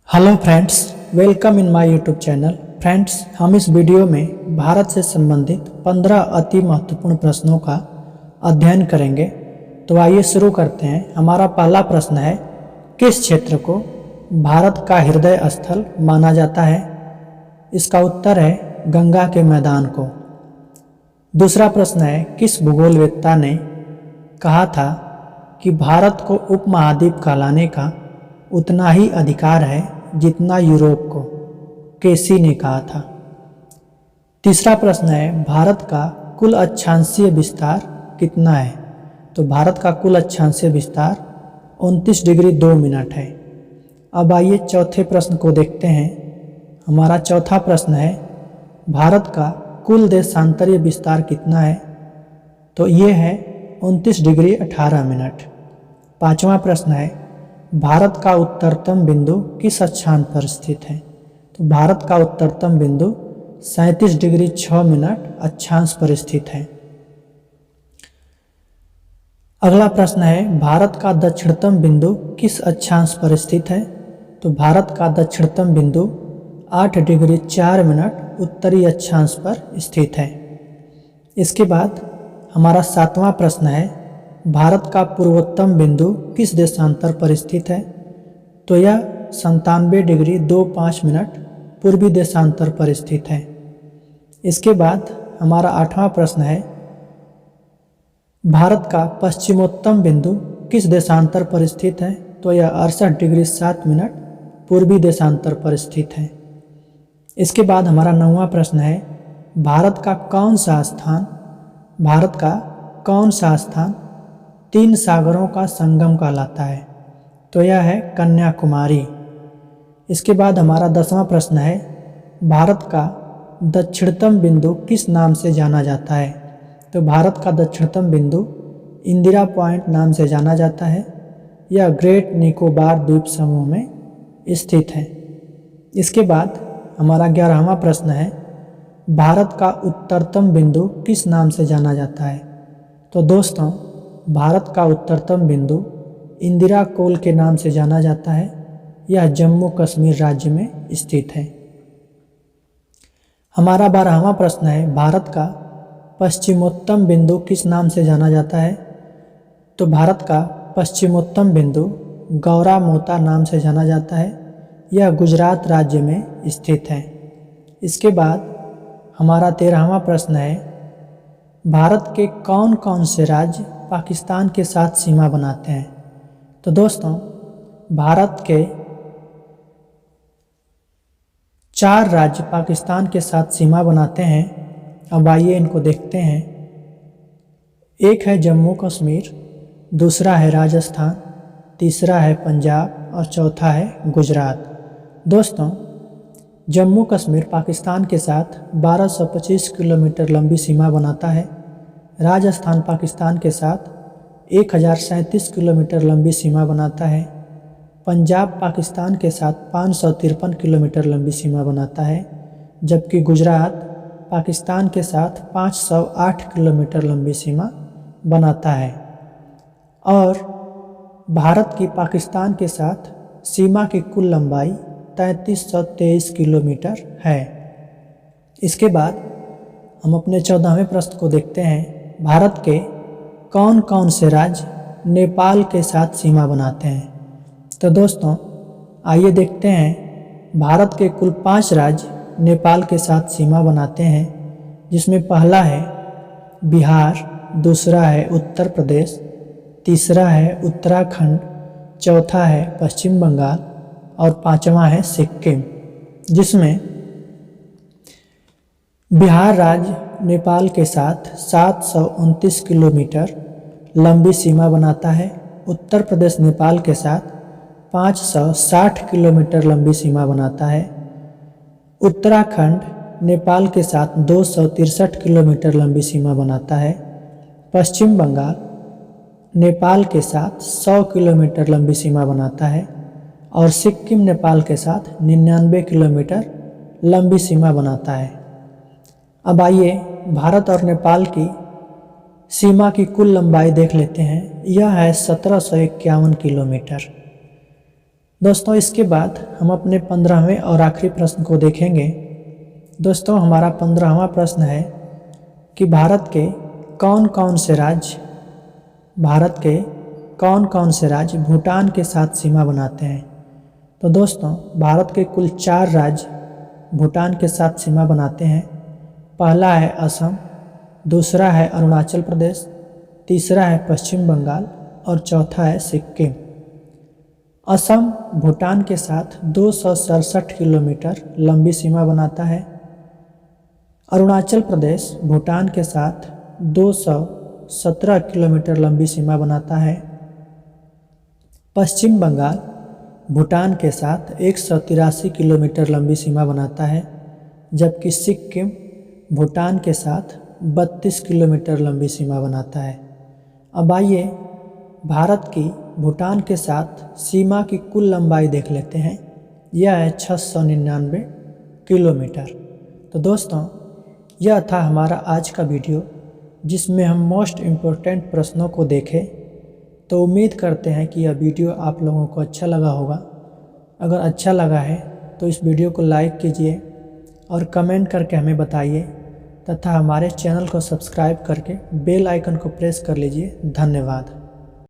Hello friends, welcome in my YouTube channel. Friends, हम इस video में भारत से संबंधित 15 अति महत्वपूर्ण प्रश्नों का अध्ययन करेंगे। तो आइए शुरू करते हैं। हमारा पहला प्रश्न है, किस क्षेत्र को भारत का हृदय स्थल माना जाता है? इसका उत्तर है गंगा के मैदान को। दूसरा प्रश्न है, किस भूगोलवेत्ता ने कहा था कि भारत को उपमहाद्वीप कहलाने का उतना ही अधिकार है जितना यूरोप को? केसी ने कहा था। तीसरा प्रश्न है, भारत का कुल अक्षांशीय विस्तार कितना है? तो भारत का कुल अक्षांशीय विस्तार 29 डिग्री 2 मिनट है। अब आइए चौथे प्रश्न को देखते हैं। हमारा चौथा प्रश्न है, भारत का कुल देशांतरीय विस्तार कितना है? तो ये है 29 डिग्री 18 मिनट। पांचवा प्रश्न है, भारत का उत्तरतम बिंदु किस अक्षांश पर स्थित है? तो भारत का उत्तरतम बिंदु 37 डिग्री 6 मिनट अक्षांश पर स्थित है। अगला प्रश्न है, भारत का दक्षिणतम बिंदु किस अक्षांश पर स्थित है? तो भारत का दक्षिणतम बिंदु 8 डिग्री 4 मिनट उत्तरी अक्षांश पर स्थित है। इसके बाद हमारा सातवां प्रश्न है, भारत का पूर्वोत्तम बिंदु किस देशांतर पर स्थित है? तो यह 97 डिग्री 25 मिनट पूर्वी देशांतर पर स्थित है। इसके बाद हमारा आठवां प्रश्न है, भारत का पश्चिमोत्तम बिंदु किस देशांतर पर स्थित है? तो यह 68 डिग्री 7 मिनट पूर्वी देशांतर पर स्थित है। इसके बाद हमारा नौवां प्रश्न है, भारत का कौन सा स्थान 3 सागरों का संगम कहलाता है? तो यह है कन्याकुमारी। इसके बाद हमारा 10वां प्रश्न है, भारत का दक्षिणतम बिंदु किस नाम से जाना जाता है? तो भारत का दक्षिणतम बिंदु इंदिरा पॉइंट नाम से जाना जाता है। यह ग्रेट निकोबार द्वीप समूह में स्थित है। इसके बाद हमारा 11वां प्रश्न है, भारत का उत्तरतम बिंदु किस नाम से जाना जाता है? तो दोस्तों, भारत का उत्तरतम बिंदु इंदिरा कोल के नाम से जाना जाता है। यह जम्मू कश्मीर राज्य में स्थित है। हमारा 12वां प्रश्न है, भारत का पश्चिमोत्तम बिंदु किस नाम से जाना जाता है? तो भारत का पश्चिमोत्तम बिंदु गौरा मोता नाम से जाना जाता है। यह गुजरात राज्य में स्थित है। इसके बाद हमारा 13वां प्रश्न है, भारत के कौन कौन से राज्य पाकिस्तान के साथ सीमा बनाते हैं? तो दोस्तों, भारत के 4 राज्य पाकिस्तान के साथ सीमा बनाते हैं। अब आइए इनको देखते हैं। एक है जम्मू कश्मीर, दूसरा है राजस्थान, तीसरा है पंजाब और चौथा है गुजरात। दोस्तों, जम्मू कश्मीर पाकिस्तान के साथ 1225 किलोमीटर लंबी सीमा बनाता है। राजस्थान पाकिस्तान के साथ 1037 किलोमीटर लंबी सीमा बनाता है। पंजाब पाकिस्तान के साथ 553 किलोमीटर लंबी सीमा बनाता है, जबकि गुजरात पाकिस्तान के साथ 508 किलोमीटर लंबी सीमा बनाता है। और भारत की पाकिस्तान के साथ सीमा की कुल लंबाई 3323 किलोमीटर है। इसके बाद हम अपने 14वें प्रश्न को देखते हैं, भारत के कौन कौन से राज्य नेपाल के साथ सीमा बनाते हैं? तो दोस्तों, आइए देखते हैं। भारत के कुल 5 राज्य नेपाल के साथ सीमा बनाते हैं, जिसमें पहला है बिहार, दूसरा है उत्तर प्रदेश, तीसरा है उत्तराखंड, चौथा है पश्चिम बंगाल और 5वां है सिक्किम। जिसमें बिहार राज्य नेपाल के साथ 729 किलोमीटर लंबी सीमा बनाता है। उत्तर प्रदेश नेपाल के साथ 560 किलोमीटर लंबी सीमा बनाता है। उत्तराखंड नेपाल के साथ 263 किलोमीटर लंबी सीमा बनाता है। पश्चिम बंगाल नेपाल के साथ 100 किलोमीटर लंबी सीमा बनाता है और सिक्किम नेपाल के साथ 99 किलोमीटर लंबी सीमा बनाता है। अब आइए भारत और नेपाल की सीमा की कुल लंबाई देख लेते हैं। यह है 1751 किलोमीटर। दोस्तों इसके बाद हम अपने 15वें और आखिरी प्रश्न को देखेंगे। दोस्तों हमारा 15वां प्रश्न है कि भारत के कौन कौन से राज्य भूटान के साथ सीमा बनाते हैं। तो दोस्तों भारत के कुल 4 राज्य भूटान के साथ सीमा बनाते हैं। पहला है असम, दूसरा है अरुणाचल प्रदेश, तीसरा है पश्चिम बंगाल और चौथा है सिक्किम। असम भूटान के साथ 267 किलोमीटर लंबी सीमा बनाता है। अरुणाचल प्रदेश भूटान के साथ 217 किलोमीटर लंबी सीमा बनाता है। पश्चिम बंगाल भूटान के साथ 183 किलोमीटर लंबी सीमा बनाता है, जबकि सिक्किम भूटान के साथ 32 किलोमीटर लंबी सीमा बनाता है। अब आइए भारत की भूटान के साथ सीमा की कुल लंबाई देख लेते हैं। यह है 699 किलोमीटर। तो दोस्तों यह था हमारा आज का वीडियो, जिसमें हम मोस्ट इम्पोर्टेंट प्रश्नों को देखे। तो उम्मीद करते हैं कि यह वीडियो आप लोगों को अच्छा लगा होगा। अगर अच्छा लगा है तो इस वीडियो को लाइक कीजिए और कमेंट करके हमें बताइए, तथा हमारे चैनल को सब्सक्राइब करके बेल आइकन को प्रेस कर लीजिए। धन्यवाद।